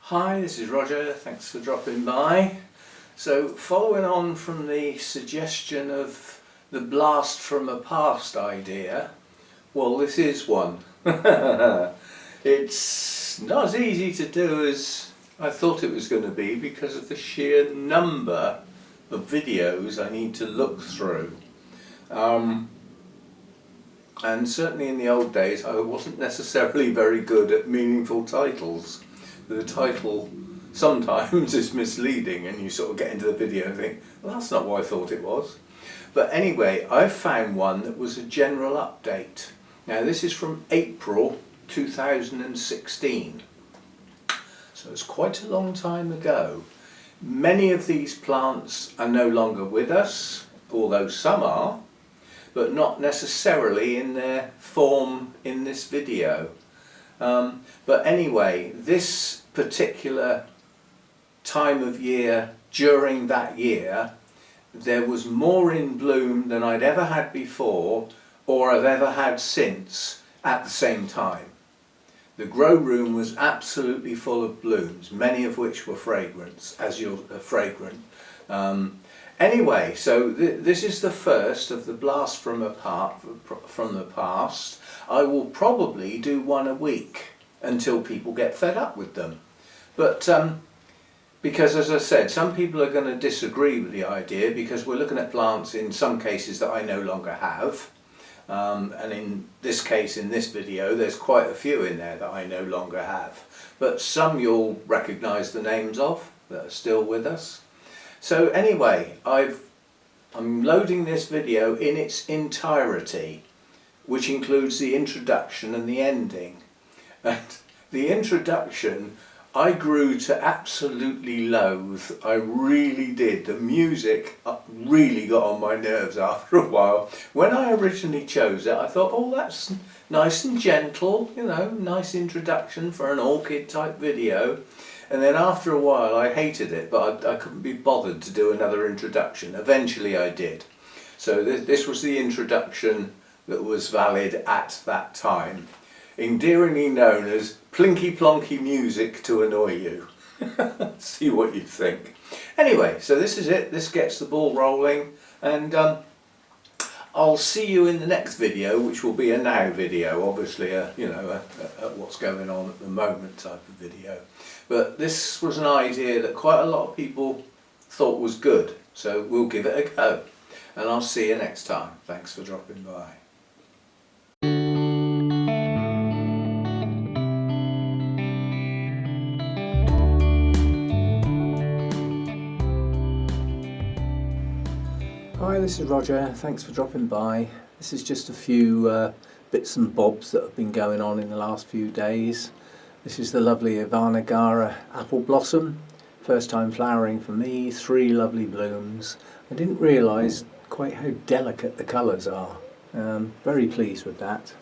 Hi, this is Roger, thanks for dropping by. So following on from the suggestion of the blast from a past idea, well, this is one. It's not as easy to do as I thought it was going to be because of the sheer number of videos I need to look through. And certainly in the old days I wasn't necessarily very good at meaningful titles. The title sometimes is misleading and you sort of get into the video and think, well, that's not what I thought it was. But anyway, I found one that was a general update. Now this is from April 2016, so it's quite a long time ago. Many of these plants are no longer with us, although some are, but not necessarily in their form in this video. But anyway, this particular time of year, during that year, there was more in bloom than I'd ever had before or I've ever had since at the same time. The grow room was absolutely full of blooms, many of which were fragrant. Anyway, so this is the first of the blast from the past. I will probably do one a week until people get fed up with them. But because, as I said, some people are going to disagree with the idea because we're looking at plants in some cases that I no longer have. And in this case, in this video, there's quite a few in there that I no longer have. But some you'll recognise the names of that are still with us. So anyway, I'm loading this video in its entirety, which includes the introduction and the ending. And the introduction I grew to absolutely loathe. I really did. The music really got on my nerves after a while. When I originally chose it, I thought, oh, that's nice and gentle, you know, nice introduction for an orchid type video. And then after a while I hated it, but I couldn't be bothered to do another introduction. Eventually I did. So this was the introduction that was valid at that time. Endearingly known as plinky plonky music to annoy you. See what you think. Anyway, so this is it. This gets the ball rolling, and I'll see you in the next video, which will be a now video, obviously a what's going on at the moment type of video. But this was an idea that quite a lot of people thought was good, so we'll give it a go. And I'll see you next time. Thanks for dropping by. Hi, this is Roger, thanks for dropping by. This is just a few bits and bobs that have been going on in the last few days. This is the lovely Ivana apple blossom, first time flowering for me, 3 lovely blooms. I didn't realise quite how delicate the colours are. Very pleased with that.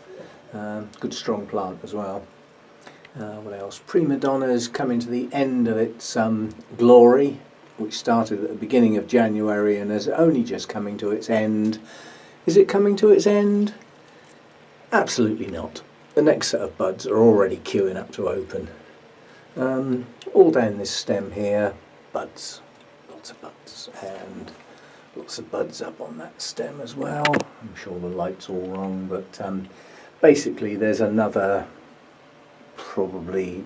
Good strong plant as well. What else? Prima Donna's coming to the end of its glory, which started at the beginning of January and is only just coming to its end. Is it coming to its end? Absolutely not. The next set of buds are already queuing up to open. All down this stem here, buds, lots of buds, and lots of buds up on that stem as well. I'm sure the light's all wrong, but basically there's another probably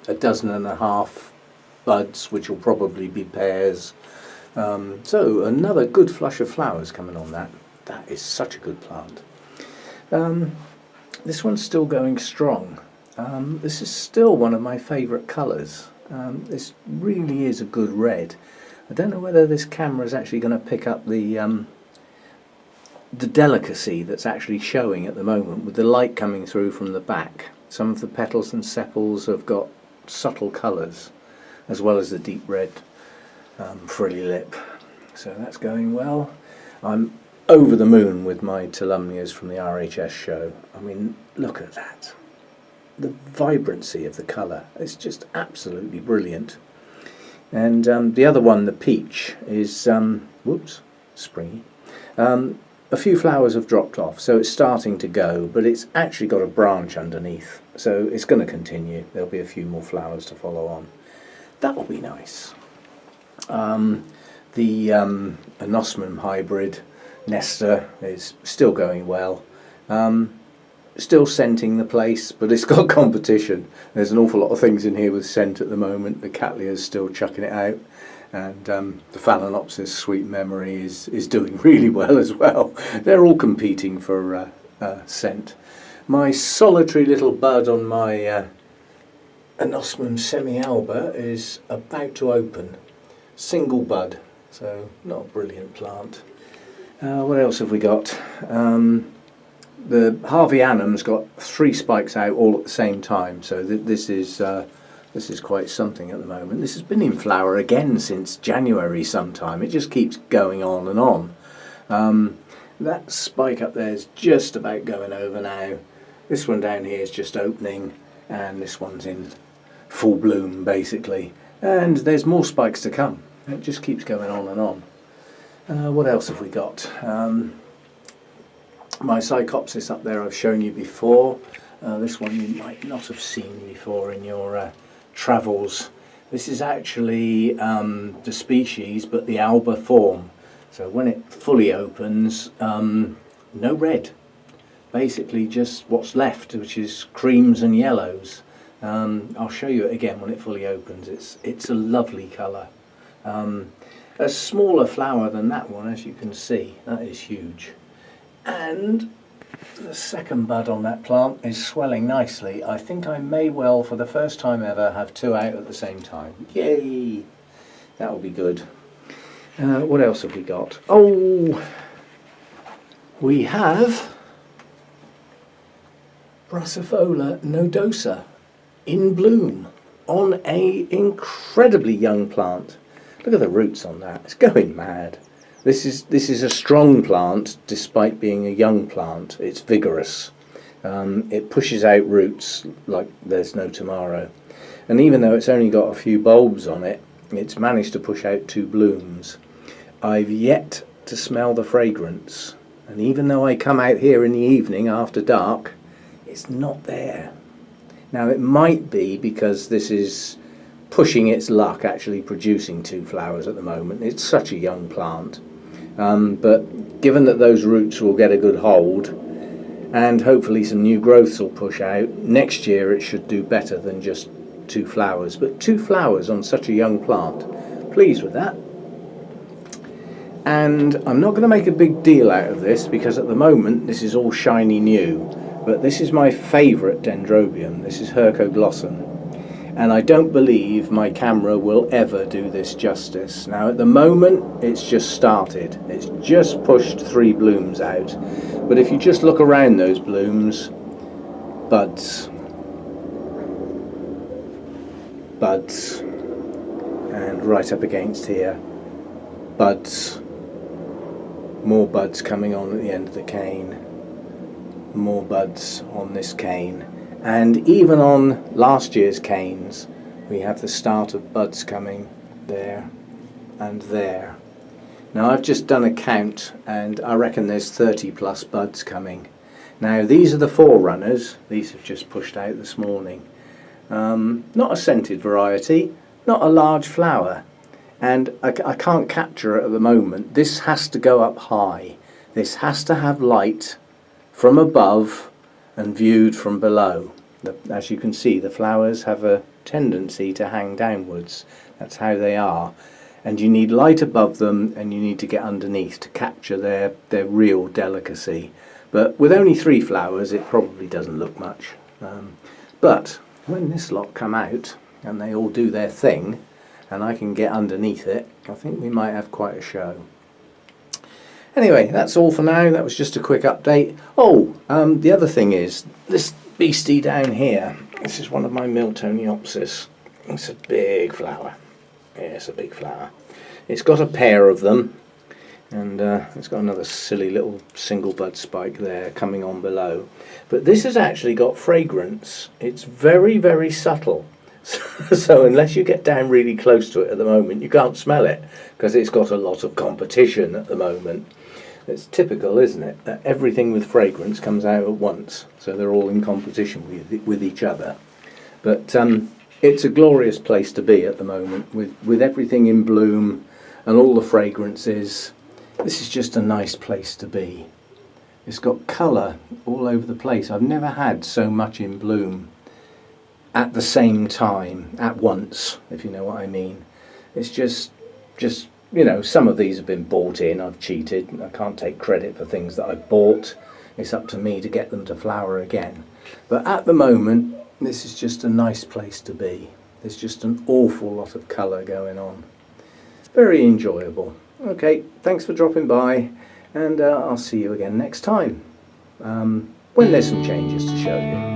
12 buds, which will probably be pairs. So another good flush of flowers coming on that. That is such a good plant. This one's still going strong. This is still one of my favourite colours. This really is a good red. I don't know whether this camera is actually going to pick up the delicacy that's actually showing at the moment with the light coming through from the back. Some of the petals and sepals have got subtle colours, as well as the deep red frilly lip. So that's going well. I'm over the moon with my Tolumnias from the RHS show. I mean, look at that. The vibrancy of the colour is just absolutely brilliant. And the other one, the peach, is, whoops, springy. a few flowers have dropped off, so it's starting to go, but it's actually got a branch underneath, so it's going to continue. There'll be a few more flowers to follow on. That will be nice. The anosmum hybrid Nesta is still going well. Still scenting the place, but it's got competition. There's an awful lot of things in here with scent at the moment. The Cattleyas still chucking it out, and the Phalaenopsis Sweet Memory is doing really well as well. They're all competing for scent. My solitary little bud on my Anosmum semi-alba is about to open. Single bud, so not a brilliant plant. What else have we got? The Harveyanum's got 3 spikes out all at the same time, so this is quite something at the moment. This has been in flower again since January sometime. It just keeps going on and on. That spike up there is just about going over now. This one down here is just opening, and this one's in full bloom basically. And there's more spikes to come. It just keeps going on and on. What else have we got? My Psychopsis up there I've shown you before. This one you might not have seen before in your travels. This is actually the species, but the alba form. So when it fully opens, no red. Basically just what's left, which is creams and yellows. I'll show you it again when it fully opens. It's a lovely colour. A smaller flower than that one, as you can see. That is huge. And the second bud on that plant is swelling nicely. I think I may well, for the first time ever, have 2 out at the same time. Yay! That will be good. What else have we got? Oh, we have Brassavola nodosa in bloom on a incredibly young plant. Look at the roots on that. It's going mad. This is a strong plant despite being a young plant. It's vigorous. It pushes out roots like there's no tomorrow. And even though it's only got a few bulbs on it, it's managed to push out 2 blooms. I've yet to smell the fragrance. And even though I come out here in the evening after dark, it's not there. Now it might be because this is pushing its luck actually producing 2 flowers at the moment. It's such a young plant. But given that those roots will get a good hold and hopefully some new growths will push out, next year it should do better than just 2 flowers. But 2 flowers on such a young plant, pleased with that. And I'm not going to make a big deal out of this because at the moment this is all shiny new, but this is my favourite dendrobium. This is Hercoglossum. And I don't believe my camera will ever do this justice. Now at the moment it's just started. It's just pushed 3 blooms out. But if you just look around those blooms, buds, buds, and right up against here, buds, more buds coming on at the end of the cane, more buds on this cane. And even on last year's canes, we have the start of buds coming there and there. Now I've just done a count and I reckon there's 30 plus buds coming. Now these are the forerunners. These have just pushed out this morning. Not a scented variety, not a large flower. And I can't capture it at the moment. This has to go up high. This has to have light from above and viewed from below. As you can see, the flowers have a tendency to hang downwards. That's how they are. And you need light above them and you need to get underneath to capture their real delicacy. But with only 3 flowers it probably doesn't look much. But when this lot come out and they all do their thing and I can get underneath it, I think we might have quite a show. Anyway, that's all for now. That was just a quick update. Oh, the other thing is, this beastie down here, this is one of my Miltoniopsis. It's a big flower. Yeah, it's a big flower. It's got a pair of them, and it's got another silly little single bud spike there coming on below. But this has actually got fragrance. It's very, very subtle. So unless you get down really close to it at the moment, you can't smell it, because it's got a lot of competition at the moment. It's typical, isn't it, that everything with fragrance comes out at once, so they're all in competition with each other. But it's a glorious place to be at the moment, with everything in bloom and all the fragrances. This is just a nice place to be. It's got colour all over the place. I've never had so much in bloom at the same time, at once, if you know what I mean. It's just you know, some of these have been bought in. I've cheated. I can't take credit for things that I've bought. It's up to me to get them to flower again. But at the moment, this is just a nice place to be. There's just an awful lot of colour going on. Very enjoyable. Okay, thanks for dropping by, and I'll see you again next time, when there's some changes to show you.